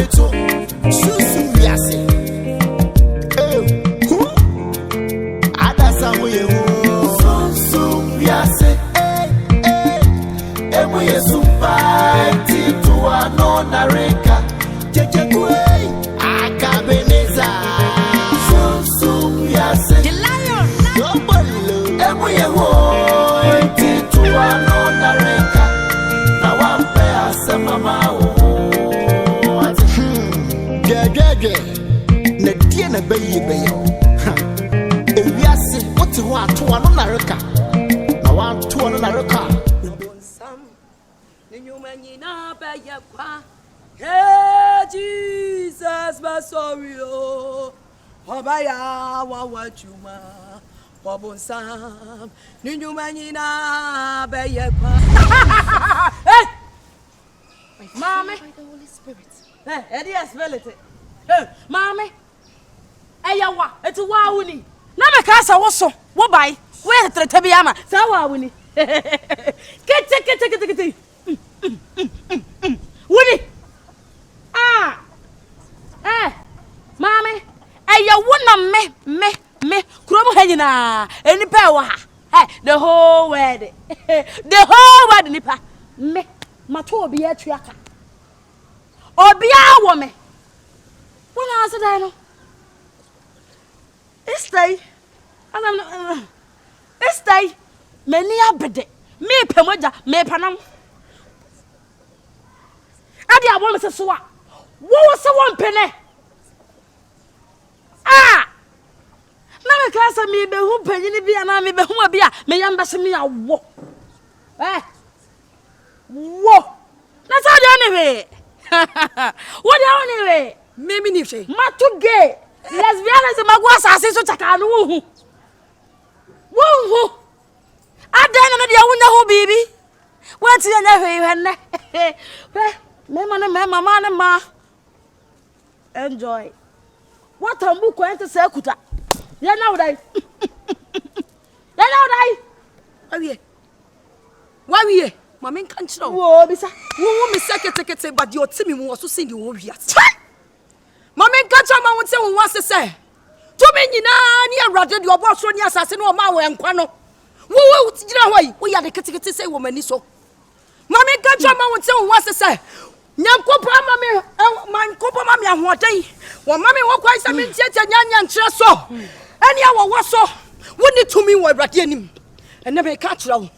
to Sumsum Wiase. Ada samuye Sumsum Wiase. Emu Yesu party to anona reka. Kyekyeku akabeneza. Sumsum Wiase. The lion. Emu Yesu party to anona reka. Na wampe asemama o. Na die na bayi bayo. Wiase wote ho ato ano na reka. Na wanto ano na reka. Sam ninyuma nyina baye kwa. Hey Jesus my sorry oh. Obaya wa wachuma. Sam ninyuma nyina baye kwa. Hey! Mommy, by the Holy Spirit. Hey, the Spirit. Hey, mommy. Hey, yawa, it's wa wuni. Na me kasa wo so, wo bai. We trete bi ama. Sa wa wuni. Kete. Wuni. Ah. Eh. Mommy, hey, ya wona me. Kuromo hanyina. Eni pa wa ha. Hey, the whole world. The whole world nipa. Me. Mato obi atuaka. Obi awo me. Wona ase dai no. Stay. Stay. Many abede. Me pemoja, me panam. Adi abo me so a. Wo se won pene. Ah! Na me ka sa me be hu panyini bia na me be hu abia, me yamba se me awo. Whoa! That's how they anyway. What they anyway? Maybe niche. Matu gay. Lesbianism magwa asase so chakanu hu. Wo. Adan na dia wunya ho bibi. What you na hwe hwe. Me mama. Enjoy. What ambu ko ente se kuta. Ya na udai. Wawie. Mama nkan chiro wo bisa wo me sekete but the otimi mu so send wo Wiase mama nkan chiro ma won se wo wase se to me nyina ni awrade de obo so ni asase no ma wo enkwa no wo tigina hoyi wo ya de ketekete se wo mani so mama nkan chiro ma won se wo wase se nyankopo ma me ahodan wo mama wo kwai se me tiete nyanya nkyere so eni awo wo so wo ni tumi wo awrade anim ene me ka chiro wo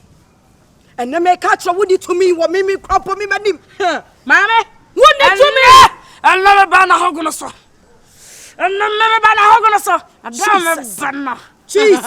and then make catch what to me, what made me crop me, madam. Mamma, what did to me? And never ban a hogonoso. And never ban a hogonoso. A damn Jesus.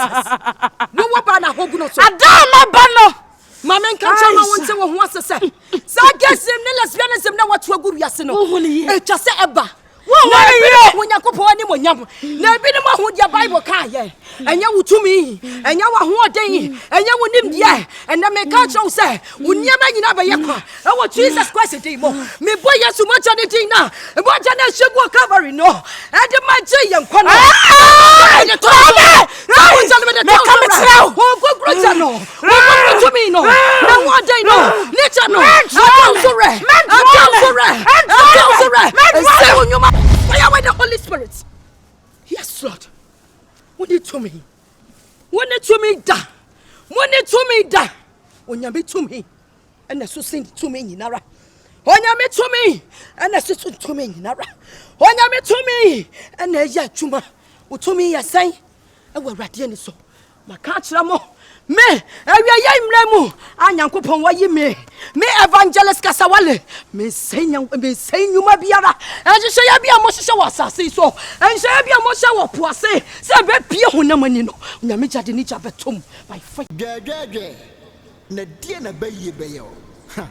No one ban a hogonoso. A damn banner. Mamma can't tell me what someone wants to say. So I guess him, lesbianism, know what to a good Wiase. Just say Eba. When you go for anyone, never been about what your Bible can, and you to me, and you are one day, and you would name the and I may catch you say, would never yakwa. Oh, Jesus Christ, me boy, yes, so much on the thing now, and what I should go covering, no, and my J. young corner. To me, no, one day, no, nature, no, why the Holy Spirit? Yes, Lord. When it to me. When it to me da. When it to me da. When you be to me. And the so send to me in Nara. When you me to me. And the so to me in Nara. When you me to me. And the ya chuma. To me ya say. I will write in so. My catch ramo. Me, I am Anyankopon wa me evangelist Kasawale me say you ma biara and say ya bia mo hye wasase so and say bia mo hye wo poase say be pie honamani no nyame jade ni jabetom my friend gege na die na bayi yo ha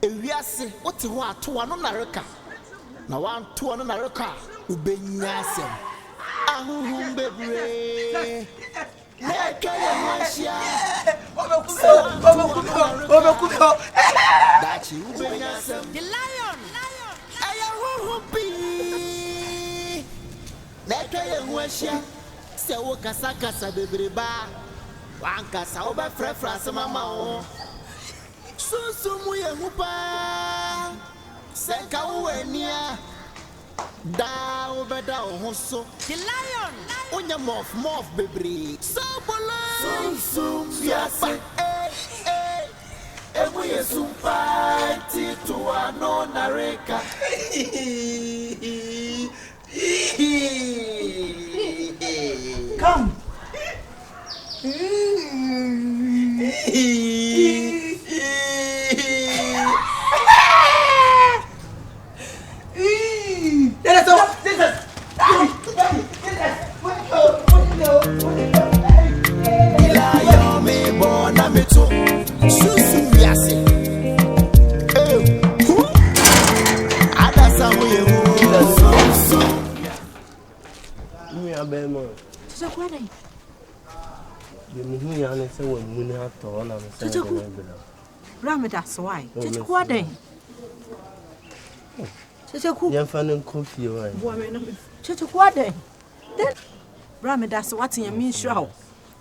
Wiase wote ho ato ano na reka na wan to ano na reka ubenya asem ahun bebre The lion. Se wo kasa bebreba wan kasa wo be frefra se mama o Sumsum ye hupa se ka wo ania Down, but down, so the lion. On your mouth, baby. So, Sumsum, Wiase. And we are soon fighting to our non Nareka. Come. Sumsum Wiase. Ada samuye Sumsum. Me abema. Tete kwa dai. Ye mu ya ne se wa mu ni ato na me se Tete ku. Ram da swai. Tete kwa dai. Tete ku. Ye fa ne kofi wa. Bo me na. Tete kwa dai. Den Ram da so what in me sure.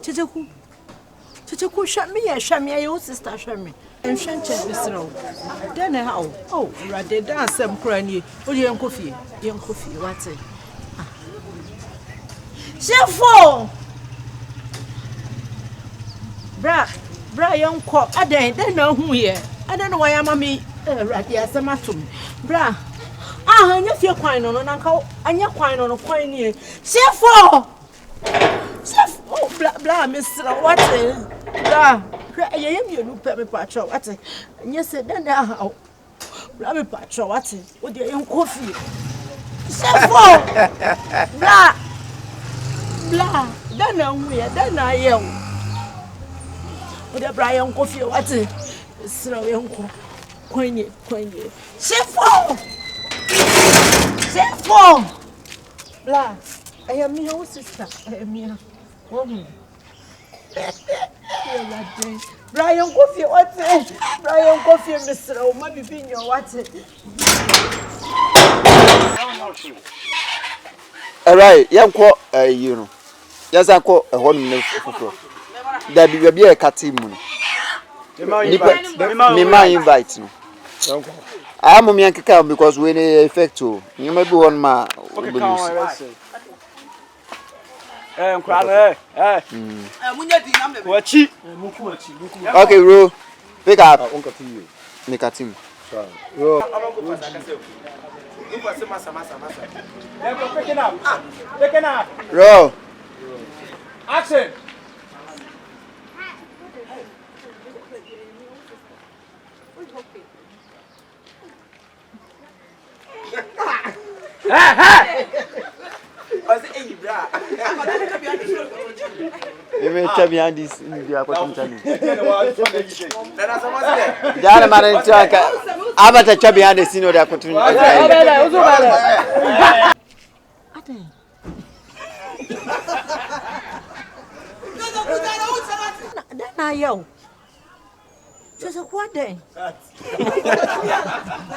Tete ku. Tete ku hwa me ye hwa me your sister hwa me. Enhwan che bisro. Den how. Oh, rade dan asem kra ni. O ye nkofie. Ye nkofie what? Shifo! Bra yonko aden den na hu ye. Aden no waya mami rade asema tum. Bra. Anya fie kwan no na nka anya kwan no kwan ni. Shifo! Oh, bla misra what? Bra ye yem you pe me patcho what? Anya se den na ha. Bra me patcho what? O de yonko fie. Shifo! Bra Bla, dana uya, dana yeo. Oda Brian coffee, what? Slow uncle. Quanye. Shifo! Bla, I am your sister. I am your woman. Brian coffee, what? Brian coffee, Mr. O, maybe being your what? All right, young quo, you know. Yes, I call a one minute. That be a cat team. Me my invite you. I am a young cow because we need effect to. You may be one ma. Okay, Ro. Pick up. Make a team. Roll. Action. You may tell me this in the opportunity. Jana man chaka. Abata chabi hande sino the opportunity. Na yo. Just a what day?